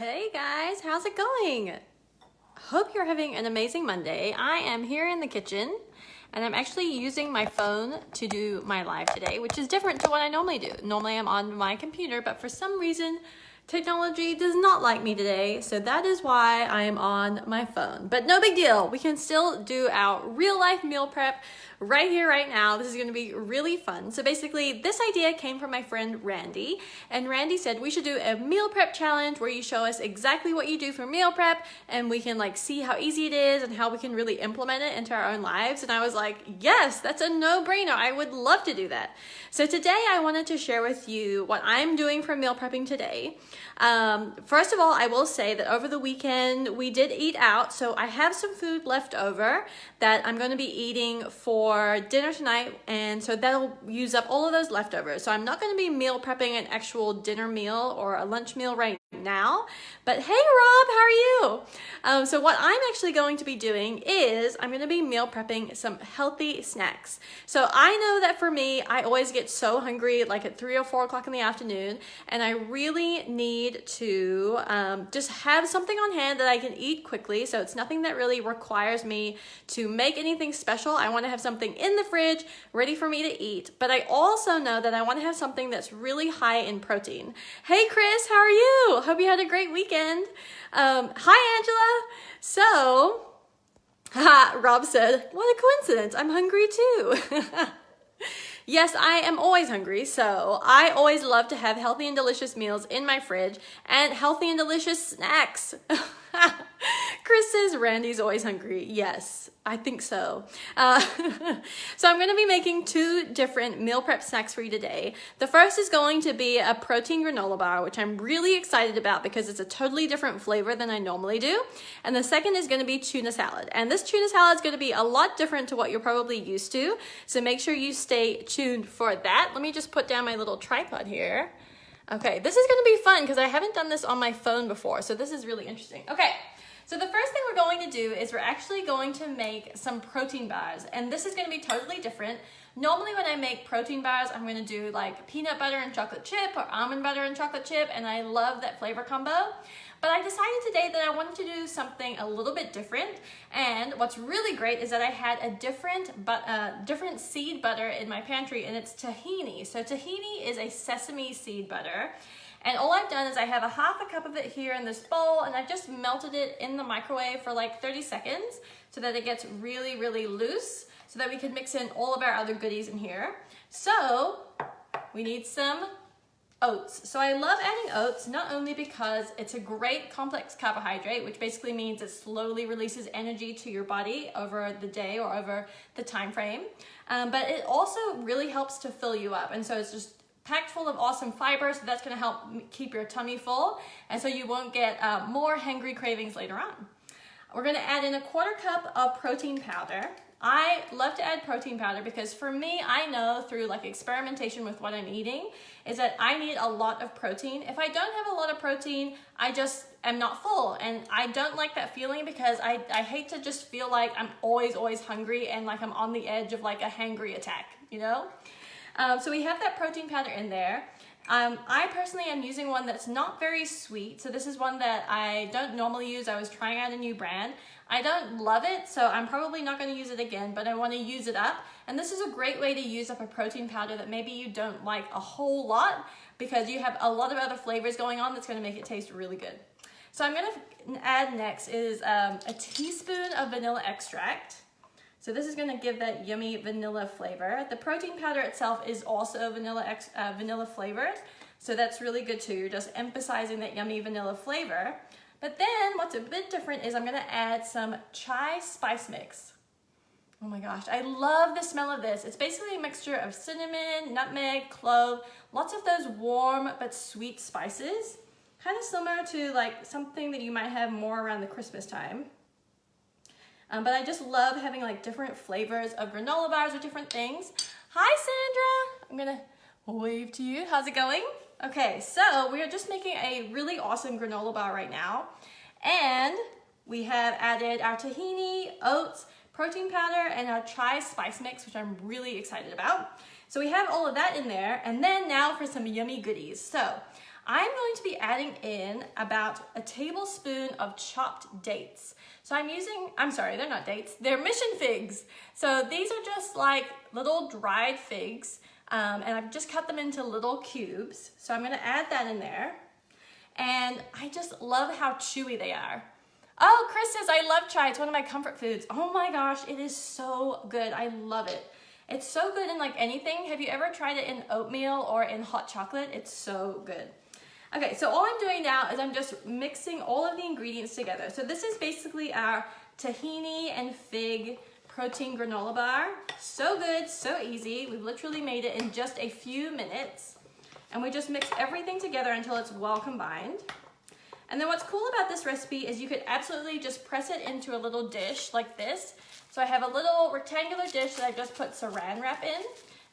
Hey guys, how's it going? Hope you're having an amazing Monday. I am here in the kitchen and I'm actually using my phone to do my live today, which is different to what I normally do. Normally I'm on my computer, but for some reason technology does not like me today, so that is why I am on my phone. But no big deal, we can still do our real life meal prep right here, right now. This is gonna be really fun. So basically, this idea came from my friend Randy, and Randy said we should do a meal prep challenge where you show us exactly what you do for meal prep, and we can like see how easy it is and how we can really implement it into our own lives. And I was like, yes, that's a no-brainer. I would love to do that. So today I wanted to share with you what I'm doing for meal prepping today. First of all, I will say that over the weekend we did eat out, so I have some food left over that I'm going to be eating for dinner tonight, and so that'll use up all of those leftovers. So I'm not going to be meal prepping an actual dinner meal or a lunch meal right now. But hey Rob, how are you? So what I'm actually going to be doing is I'm going to be meal prepping some healthy snacks. So I know that for me, I always get so hungry like at 3 or 4 o'clock in the afternoon, and I really need to just have something on hand that I can eat quickly. So it's nothing that really requires me to make anything special. I want to have something in the fridge ready for me to eat, but I also know that I want to have something that's really high in protein. Hey Chris, how are you? Hope you had a great weekend. Hi Angela. So, Rob said, what a coincidence, I'm hungry too. Yes, I am always hungry, so I always love to have healthy and delicious meals in my fridge and healthy and delicious snacks. Chris says Randy's always hungry. Yes, I think so. So I'm going to be making 2 different meal prep snacks for you today. The first is going to be a protein granola bar, which I'm really excited about because it's a totally different flavor than I normally do. And the second is going to be tuna salad. And this tuna salad is going to be a lot different to what you're probably used to. So make sure you stay tuned for that. Let me just put down my little tripod here. Okay, this is going to be fun because I haven't done this on my phone before, so this is really interesting. Okay, so the first thing we're going to do is we're actually going to make some protein bars, and this is going to be totally different. Normally when I make protein bars, I'm going to do like peanut butter and chocolate chip or almond butter and chocolate chip, and I love that flavor combo. But I decided today that I wanted to do something a little bit different, and what's really great is that I had a different seed butter in my pantry, and it's tahini. So tahini is a sesame seed butter, and all I've done is I have a half a cup of it here in this bowl, and I've just melted it in the microwave for like 30 seconds so that it gets really, really loose so that we can mix in all of our other goodies in here. So we need some oats. So I love adding oats not only because it's a great complex carbohydrate, which basically means it slowly releases energy to your body over the day or over the time frame, but it also really helps to fill you up. And so it's just packed full of awesome fiber, so that's going to help keep your tummy full, and so you won't get more hangry cravings later on. We're going to add in a 1/4 cup of protein powder. I love to add protein powder because for me, I know through like experimentation with what I'm eating is that I need a lot of protein. If I don't have a lot of protein, I just am not full, and I don't like that feeling because I hate to just feel like I'm always hungry and like I'm on the edge of like a hangry attack, you know? So we have that protein powder in there. I personally am using one that's not very sweet. So this is one that I don't normally use. I was trying out a new brand. I don't love it, so I'm probably not going to use it again, but I want to use it up. And this is a great way to use up a protein powder that maybe you don't like a whole lot because you have a lot of other flavors going on that's going to make it taste really good. So I'm going to add next is a teaspoon of vanilla extract. So this is going to give that yummy vanilla flavor. The protein powder itself is also vanilla flavored, so that's really good too. You're just emphasizing that yummy vanilla flavor. But then what's a bit different is I'm going to add some chai spice mix. Oh my gosh, I love the smell of this. It's basically a mixture of cinnamon, nutmeg, clove, lots of those warm but sweet spices. Kind of similar to like something that you might have more around the Christmas time. But I just love having like different flavors of granola bars or different things. Hi Sandra, I'm gonna wave to you. How's it going? Okay, so we are just making a really awesome granola bar right now. And we have added our tahini, oats, protein powder, and our chai spice mix, which I'm really excited about. So we have all of that in there. And then now for some yummy goodies. So I'm going to be adding in about a tablespoon of chopped dates. So I'm sorry, they're not dates, they're mission figs. So these are just like little dried figs, and I've just cut them into little cubes. So I'm gonna add that in there. And I just love how chewy they are. Oh, Chris says, I love chai, it's one of my comfort foods. Oh my gosh, it is so good, I love it. It's so good in like anything. Have you ever tried it in oatmeal or in hot chocolate? It's so good. Okay, so all I'm doing now is I'm just mixing all of the ingredients together. So this is basically our tahini and fig protein granola bar. So good, so easy. We've literally made it in just a few minutes. And we just mix everything together until it's well combined. And then what's cool about this recipe is you could absolutely just press it into a little dish like this. So I have a little rectangular dish that I just put saran wrap in,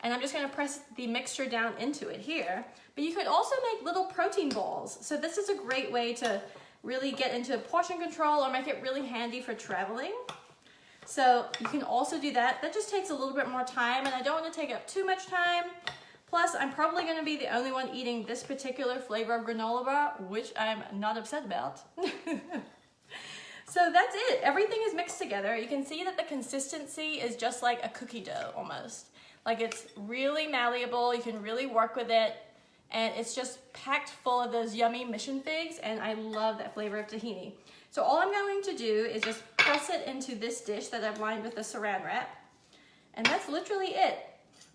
and I'm just gonna press the mixture down into it here. But you could also make little protein balls. So this is a great way to really get into portion control or make it really handy for traveling. So you can also do that. That just takes a little bit more time, and I don't want to take up too much time. Plus, I'm probably going to be the only one eating this particular flavor of granola bar, which I'm not upset about. So that's it. Everything is mixed together. You can see that the consistency is just like a cookie dough almost. Like it's really malleable. You can really work with it. And it's just packed full of those yummy mission figs, and I love that flavor of tahini. So all I'm going to do is just press it into this dish that I've lined with the saran wrap. And that's literally it.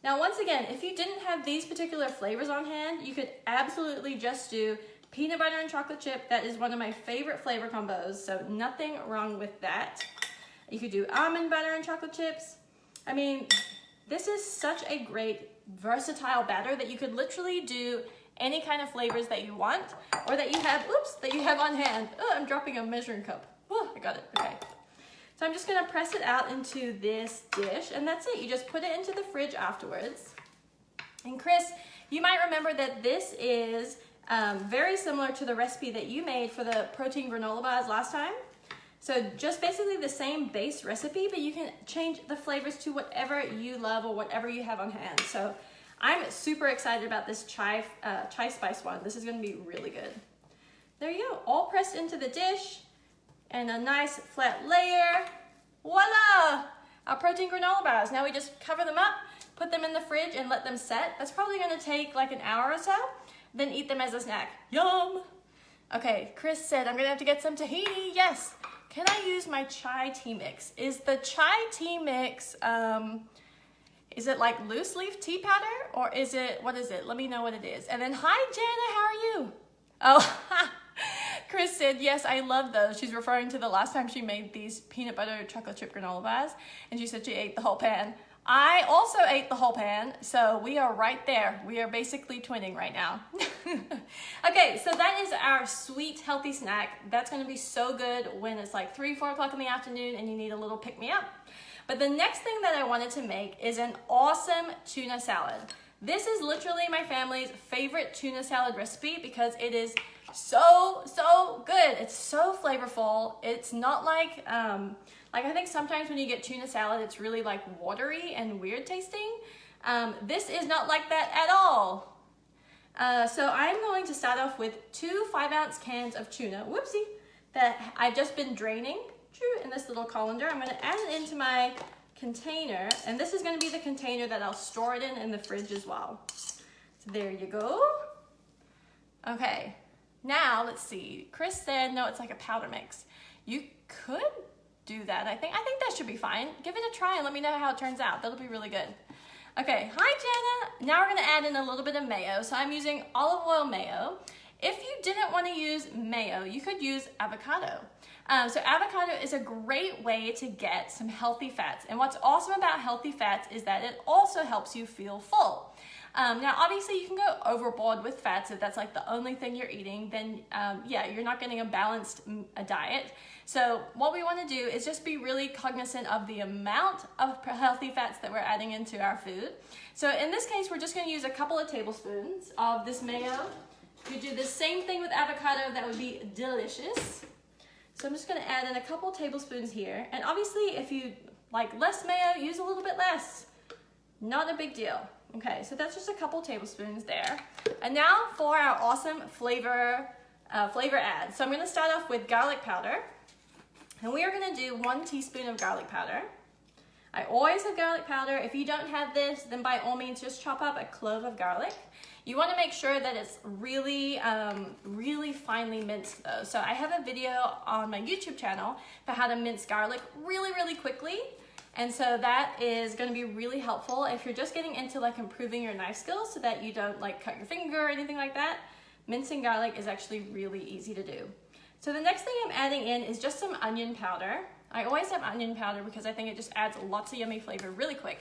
Now, once again, if you didn't have these particular flavors on hand, you could absolutely just do peanut butter and chocolate chip. That is one of my favorite flavor combos, so nothing wrong with that. You could do almond butter and chocolate chips. I mean, this is such a great versatile batter that you could literally do any kind of flavors that you want or that you have on hand. Oh, I'm dropping a measuring cup. Oh, I got it, okay. So I'm just gonna press it out into this dish, and that's it. You just put it into the fridge afterwards. And Chris, you might remember that this is very similar to the recipe that you made for the protein granola bars last time. So just basically the same base recipe, but you can change the flavors to whatever you love or whatever you have on hand. So I'm super excited about this chai spice one. This is gonna be really good. There you go, all pressed into the dish. And a nice flat layer. Voila! Our protein granola bars. Now we just cover them up, put them in the fridge, and let them set. That's probably gonna take like an hour or so, then eat them as a snack. Yum! Okay, Chris said I'm gonna have to get some tahini. Yes. Can I use my chai tea mix? Is the chai tea mix, is it like loose leaf tea powder? Or is it, what is it? Let me know what it is. And then, hi Jana, how are you? Oh, Chris said, yes, I love those. She's referring to the last time she made these peanut butter chocolate chip granola bars, and she said she ate the whole pan. I also ate the whole pan, so we are right there. We are basically twinning right now. Okay, so that is our sweet, healthy snack. That's gonna be so good when it's like 3, 4 o'clock in the afternoon and you need a little pick-me-up. But the next thing that I wanted to make is an awesome tuna salad. This is literally my family's favorite tuna salad recipe because it is so good. It's so flavorful. It's not like I think sometimes when you get tuna salad, it's really like watery and weird tasting. This is not like that at all. So I'm going to start off with 2 5-ounce cans of tuna, whoopsie, that I've just been draining in this little colander. I'm gonna add it into my container, and this is gonna be the container that I'll store it in the fridge as well. So there you go. Okay. Now, let's see. Chris said, no, it's like a powder mix. You could do that, I think. I think that should be fine. Give it a try and let me know how it turns out. That'll be really good. Okay, hi Jenna. Now we're gonna add in a little bit of mayo. So I'm using olive oil mayo. If you didn't want to use mayo, you could use avocado. So avocado is a great way to get some healthy fats. And what's awesome about healthy fats is that it also helps you feel full. Now, obviously, you can go overboard with fats if that's like the only thing you're eating, then yeah, you're not getting a balanced diet. So what we want to do is just be really cognizant of the amount of healthy fats that we're adding into our food. So in this case, we're just going to use a couple of tablespoons of this mayo. If you do the same thing with avocado, that would be delicious. So I'm just going to add in a couple tablespoons here. And obviously, if you like less mayo, use a little bit less. Not a big deal. Okay, so that's just a couple tablespoons there. And now for our awesome flavor add. So I'm gonna start off with garlic powder. And we are gonna do 1 teaspoon of garlic powder. I always have garlic powder. If you don't have this, then by all means, just chop up a clove of garlic. You wanna make sure that it's really, really finely minced though. So I have a video on my YouTube channel for how to mince garlic really, really quickly. And so that is gonna be really helpful if you're just getting into like improving your knife skills so that you don't like cut your finger or anything like that. Mincing garlic is actually really easy to do. So the next thing I'm adding in is just some onion powder. I always have onion powder because I think it just adds lots of yummy flavor really quick.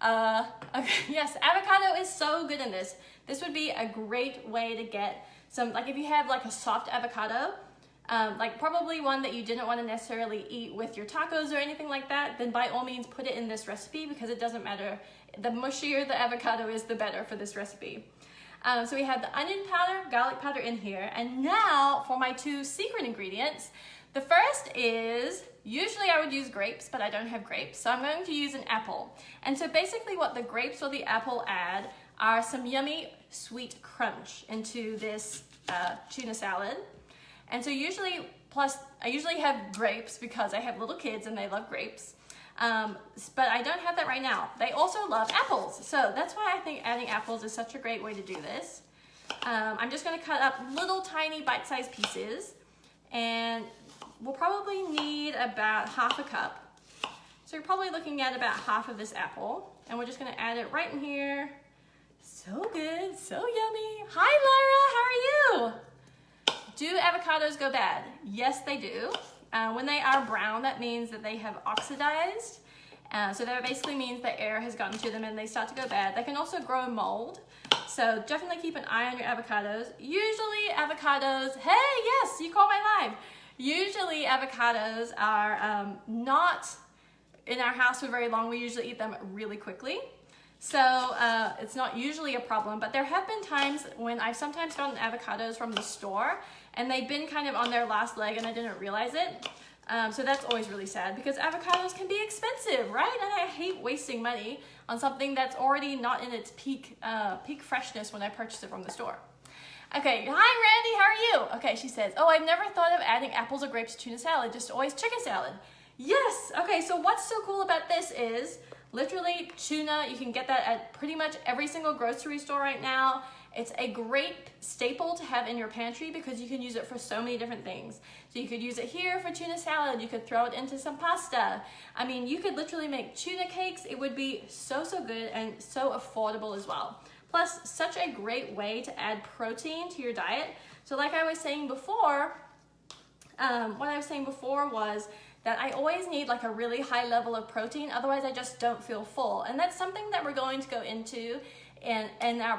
Okay, yes, avocado is so good in this. This would be a great way to get some, like if you have like a soft avocado, like probably one that you didn't want to necessarily eat with your tacos or anything like that, then by all means put it in this recipe because it doesn't matter. The mushier the avocado is, the better for this recipe. So we have the onion powder, garlic powder in here, and now for my 2 secret ingredients. The first is, usually I would use grapes, but I don't have grapes, so I'm going to use an apple. And so basically what the grapes or the apple add are some yummy sweet crunch into this tuna salad. And so usually, plus I usually have grapes because I have little kids and they love grapes. But I don't have that right now. They also love apples. So that's why I think adding apples is such a great way to do this. I'm just gonna cut up little tiny bite-sized pieces and we'll probably need about half a cup. So you're probably looking at about half of this apple and we're just gonna add it right in here. So good, so yummy. Hi Lyra, how are you? Do avocados go bad? Yes, they do. When they are brown, that means that they have oxidized. So that basically means that air has gotten to them and they start to go bad. They can also grow mold. So definitely keep an eye on your avocados. Usually avocados, hey, yes, you caught my live. Usually avocados are not in our house for very long. We usually eat them really quickly. So it's not usually a problem, but there have been times when I've sometimes gotten avocados from the store and they've been kind of on their last leg and I didn't realize it. So that's always really sad because avocados can be expensive, right? And I hate wasting money on something that's already not in its peak freshness when I purchase it from the store. Okay, hi Randy, how are you? Okay, she says, oh, I've never thought of adding apples or grapes to tuna salad, just always chicken salad. Yes, okay, so what's so cool about this is literally tuna, you can get that at pretty much every single grocery store right now. It's a great staple to have in your pantry because you can use it for so many different things. So you could use it here for tuna salad, you could throw it into some pasta. I mean, you could literally make tuna cakes. It would be so, so good and so affordable as well. Plus, such a great way to add protein to your diet. So like I was saying before, what I was saying before was that I always need like a really high level of protein, otherwise I just don't feel full. And that's something that we're going to go into in our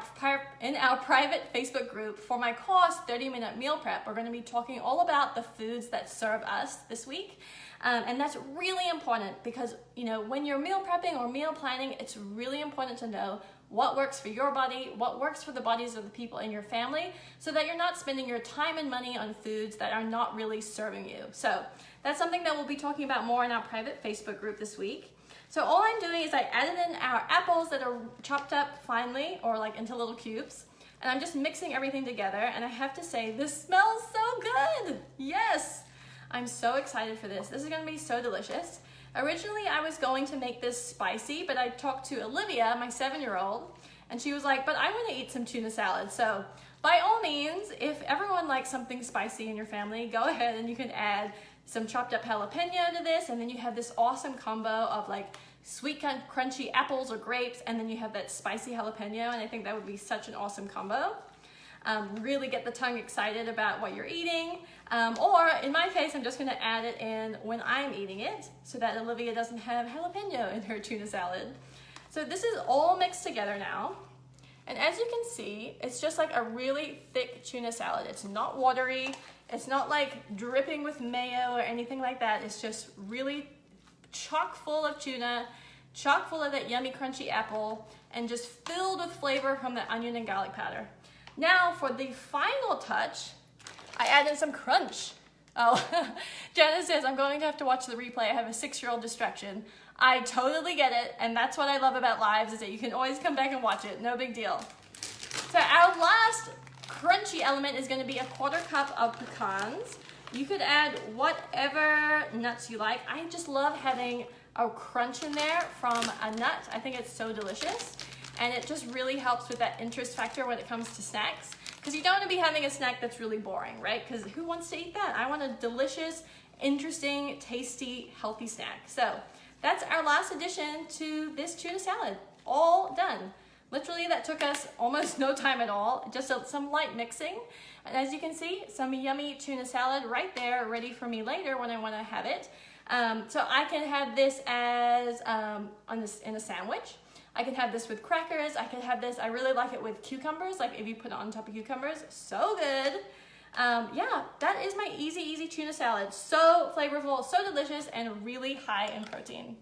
private Facebook group for my course, 30-minute meal prep. We're gonna be talking all about the foods that serve us this week. And that's really important because, you know, when you're meal prepping or meal planning, it's really important to know what works for your body, what works for the bodies of the people in your family, so that you're not spending your time and money on foods that are not really serving you. So that's something that we'll be talking about more in our private Facebook group this week. So all I'm doing is I added in our apples that are chopped up finely or like into little cubes, and I'm just mixing everything together, and I have to say, this smells so good. Yes, I'm so excited for this. This is gonna be so delicious. Originally, I was going to make this spicy, but I talked to Olivia, my 7-year-old, and she was like, but I want to eat some tuna salad. So by all means, if everyone likes something spicy in your family, go ahead and you can add some chopped up jalapeno to this, and then you have this awesome combo of like sweet crunchy apples or grapes, and then you have that spicy jalapeno, and I think that would be such an awesome combo. Really get the tongue excited about what you're eating. Or in my case, I'm just gonna add it in when I'm eating it so that Olivia doesn't have jalapeno in her tuna salad. So this is all mixed together now. And as you can see, it's just like a really thick tuna salad. It's not watery. It's not like dripping with mayo or anything like that. It's just really chock full of tuna, chock full of that yummy crunchy apple, and just filled with flavor from the onion and garlic powder. Now for the final touch, I added some crunch. Oh, Janice says, I'm going to have to watch the replay. I have a 6-year-old distraction. I totally get it, and that's what I love about lives, is that you can always come back and watch it. No big deal. So our last crunchy element is going to be a 1/4 cup of pecans. You could add whatever nuts you like. I just love having a crunch in there from a nut. I think it's so delicious, and it just really helps with that interest factor when it comes to snacks, because you don't want to be having a snack that's really boring, right? Because who wants to eat that? I want a delicious, interesting, tasty, healthy snack. So that's our last addition to this tuna salad. All done. Literally, that took us almost no time at all, just some light mixing. And as you can see, some yummy tuna salad right there, ready for me later when I want to have it. So I can have this as in a sandwich. I can have this with crackers. I can have this, I really like it with cucumbers, like if you put it on top of cucumbers, so good. Yeah, that is my easy tuna salad. So flavorful, so delicious, and really high in protein.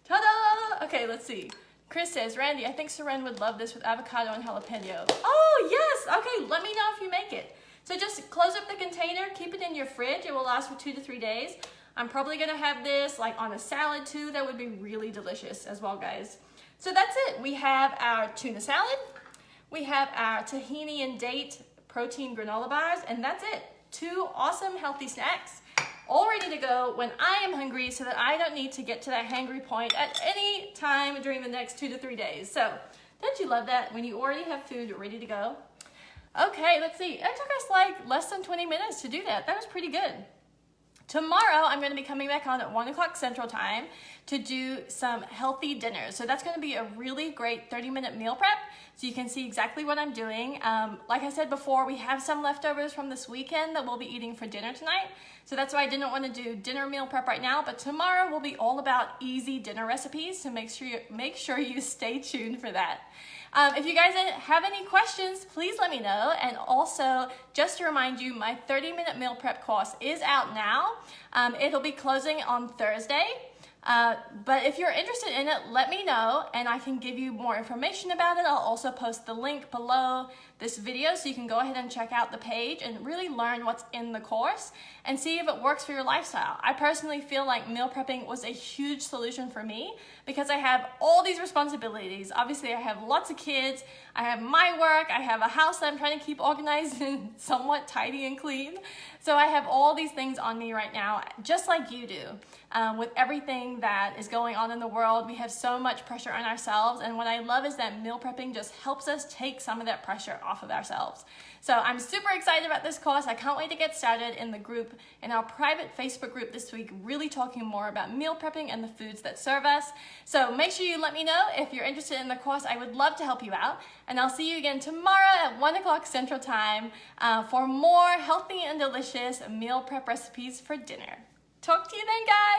Ta-da! Okay, let's see. Chris says, Randy, I think Seren would love this with avocado and jalapeno. Oh, yes! Okay, let me know if you make it. So just close up the container, keep it in your fridge. It will last for 2 to 3 days. I'm probably gonna have this like on a salad too. That would be really delicious as well, guys. So that's it. We have our tuna salad. We have our tahini and date protein granola bars, and that's it. 2 awesome healthy snacks, all ready to go when I am hungry, so that I don't need to get to that hangry point at any time during the next 2 to 3 days. So don't you love that, when you already have food ready to go? Okay, let's see. It took us like less than 20 minutes to do that. That was pretty good. Tomorrow, I'm going to be coming back on at 1 o'clock Central Time to do some healthy dinners. So that's going to be a really great 30-minute meal prep, so you can see exactly what I'm doing. Like I said before, we have some leftovers from this weekend that we'll be eating for dinner tonight. So that's why I didn't want to do dinner meal prep right now, but tomorrow will be all about easy dinner recipes, so make sure you stay tuned for that. If you guys have any questions, please let me know. And also, just to remind you, my 30-minute meal prep course is out now. It'll be closing on Thursday. But if you're interested in it, let me know and I can give you more information about it. I'll also post the link below this video so you can go ahead and check out the page and really learn what's in the course and see if it works for your lifestyle. I personally feel like meal prepping was a huge solution for me because I have all these responsibilities. Obviously, I have lots of kids, I have my work, I have a house that I'm trying to keep organized and somewhat tidy and clean. So I have all these things on me right now, just like you do. With everything that is going on in the world, we have so much pressure on ourselves, and what I love is that meal prepping just helps us take some of that pressure off of ourselves. So I'm super excited about this course. I can't wait to get started in the group, in our private Facebook group this week, really talking more about meal prepping and the foods that serve us. So make sure you let me know if you're interested in the course. I would love to help you out, and I'll see you again tomorrow at 1 o'clock Central Time for more healthy and delicious meal prep recipes for dinner. Talk to you then, guys.